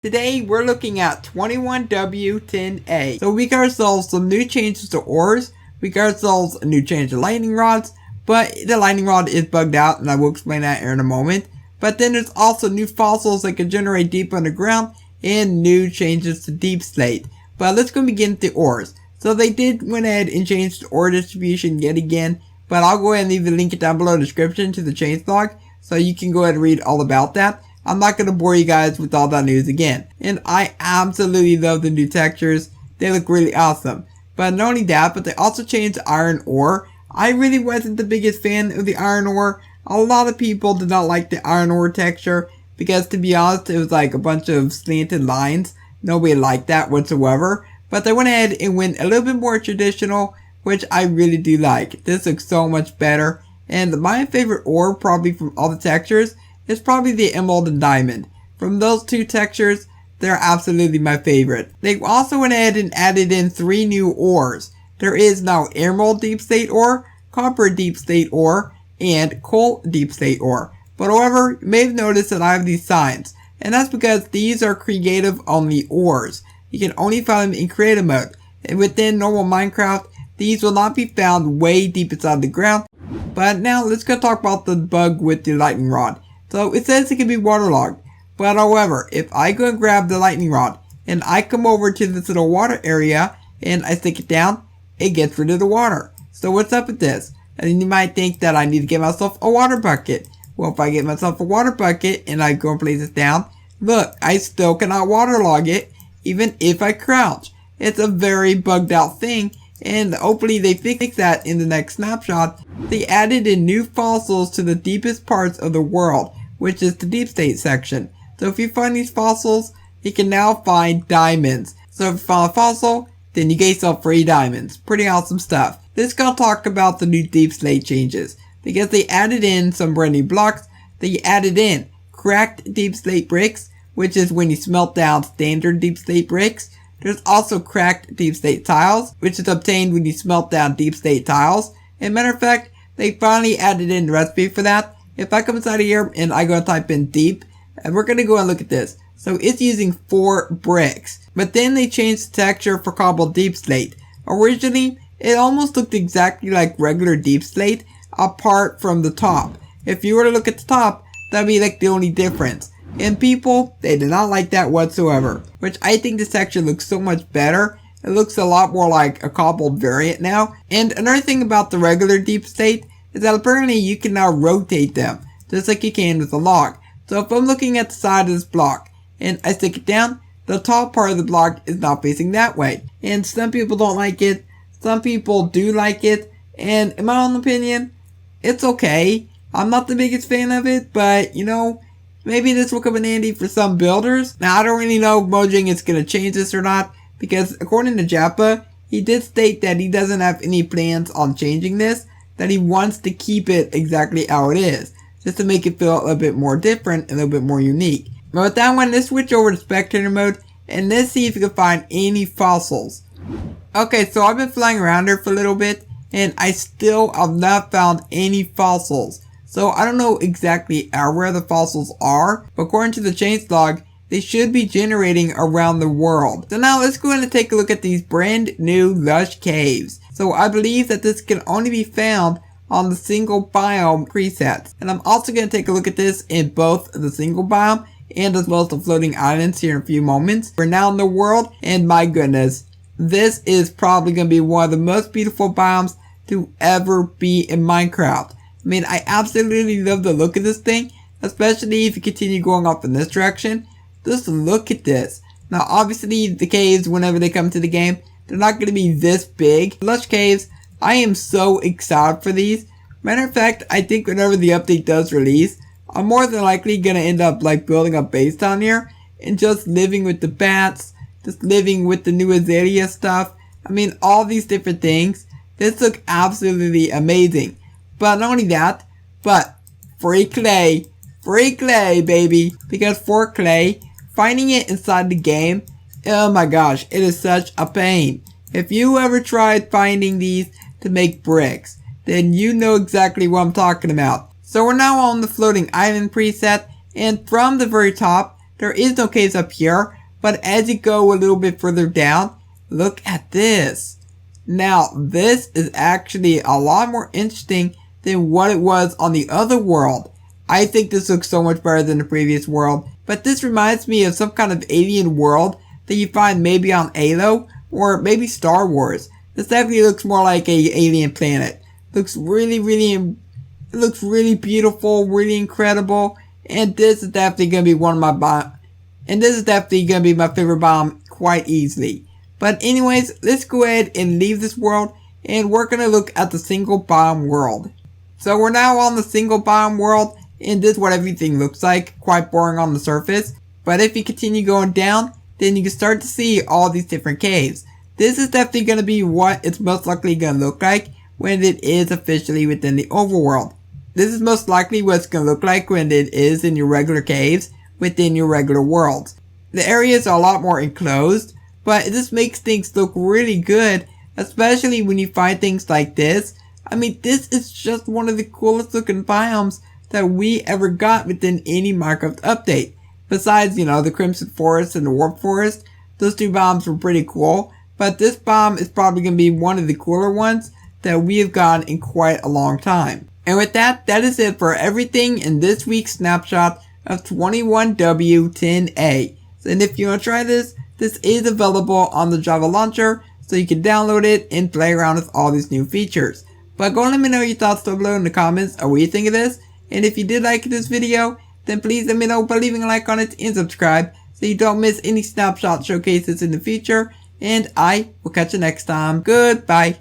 Today we're looking at 21W10A. So we got ourselves some new changes to ores, we got ourselves a new change to lightning rods, but the lightning rod is bugged out and I will explain that here in a moment. But then there's also new fossils that can generate deep underground and new changes to deepslate. But let's go begin with the ores. So they did went ahead and change the ore distribution yet again, but I'll go ahead and leave the link down below in the description to the changelog so you can go ahead and read all about that. I'm not going to bore you guys with all that news again. And I absolutely love the new textures. They look really awesome. But not only that, but they also changed the iron ore. I really wasn't the biggest fan of the iron ore. A lot of people did not like the iron ore texture because, to be honest, it was like a bunch of slanted lines. Nobody liked that whatsoever. But they went ahead and went a little bit more traditional, which I really do like. This looks so much better. And my favorite ore, probably from all the textures, is probably the emerald and diamond. From those two textures, they're absolutely my favorite. They also went ahead and added in 3 new ores. There is now emerald deepslate ore, copper deepslate ore, and coal deepslate ore. But however, you may have noticed that I have these signs, and that's because these are creative only ores. You can only find them in creative mode, and within normal Minecraft, these will not be found way deep inside the ground. But now let's go talk about the bug with the lightning rod. So it says it can be waterlogged, but however, if I go and grab the lightning rod and I come over to this little water area and I stick it down, it gets rid of the water. So what's up with this? And you might think that I need to get myself a water bucket. Well, if I get myself a water bucket and I go and place it down, look, I still cannot waterlog it even if I crouch. It's a very bugged out thing, and hopefully they fix that in the next snapshot. They added in new fossils to the deepest parts of the world, which is the deep state section. So if you find these fossils, you can now find diamonds. So if you find a fossil, then you get yourself 3 diamonds. Pretty awesome stuff. Let's go talk about the new deep slate changes, because they added in some brand new blocks. They added in cracked deep slate bricks, which is when you smelt down standard deep slate bricks. There's also cracked deep slate tiles, which is obtained when you smelt down deep slate tiles. And matter of fact, they finally added in the recipe for that. If I come inside of here and I go and type in deep, and we're going to go and look at this. So it's using 4 bricks. But then they changed the texture for cobbled deep slate. Originally, it almost looked exactly like regular deep slate, apart from the top. If you were to look at the top, that'd be like the only difference. And people, they did not like that whatsoever. Which I think this texture looks so much better. It looks a lot more like a cobbled variant now. And another thing about the regular deep slate is that apparently you can now rotate them, just like you can with a log. So if I'm looking at the side of this block, and I stick it down, the top part of the block is now facing that way. And some people don't like it, some people do like it, and in my own opinion, it's okay. I'm not the biggest fan of it, but you know, maybe this will come in handy for some builders. Now I don't really know if Mojang is going to change this or not, because according to Jappa, he did state that he doesn't have any plans on changing this, that he wants to keep it exactly how it is, just to make it feel a little bit more different and a little bit more unique. But with that one, let's switch over to spectator mode, and let's see if we can find any fossils. Okay, so I've been flying around here for a little bit, and I still have not found any fossils. So I don't know exactly where the fossils are, but according to the changelog, they should be generating around the world. So now let's go ahead and take a look at these brand new Lush Caves. So I believe that this can only be found on the single biome presets. And I'm also going to take a look at this in both the single biome and as well as the floating islands here in a few moments. We're now in the world, and my goodness, this is probably going to be one of the most beautiful biomes to ever be in Minecraft. I mean, I absolutely love the look of this thing, especially if you continue going off in this direction. Just look at this. Now obviously the caves, whenever they come to the game, they're not going to be this big. Lush Caves, I am so excited for these. Matter of fact, I think whenever the update does release, I'm more than likely going to end up like building a base down here and just living with the bats, just living with the new Azalea stuff. I mean, all these different things. This looks absolutely amazing. But not only that, but free clay, baby. Because for clay, finding it inside the game, oh my gosh, it is such a pain. If you ever tried finding these to make bricks, then you know exactly what I'm talking about. So we're now on the floating island preset, and from the very top, there is no caves up here, but as you go a little bit further down, look at this. Now, this is actually a lot more interesting than what it was on the other world. I think this looks so much better than the previous world, but this reminds me of some kind of alien world that you find maybe on Halo, or maybe Star Wars. This definitely looks more like a alien planet. Looks really beautiful, really incredible, and this is definitely gonna be one of my favorite biome quite easily. But anyways, let's go ahead and leave this world, and we're gonna look at the single biome world. So we're now on the single biome world, and this is what everything looks like, quite boring on the surface. But if you continue going down, then you can start to see all these different caves. This is definitely going to be what it's most likely going to look like when it is officially within the overworld. This is most likely what it's going to look like when it is in your regular caves within your regular worlds. The areas are a lot more enclosed, but this makes things look really good, especially when you find things like this. I mean, this is just one of the coolest looking biomes that we ever got within any Minecraft update. Besides, the Crimson Forest and the Warp Forest, those two biomes were pretty cool, but this biome is probably going to be one of the cooler ones that we have gotten in quite a long time. And with that, that is it for everything in this week's snapshot of 21W10A. And if you want to try this is available on the Java launcher, so you can download it and play around with all these new features. But go and let me know your thoughts down below in the comments on what you think of this. And if you did like this video, then please let me know by leaving a like on it and subscribe so you don't miss any snapshot showcases in the future. And I will catch you next time. Goodbye.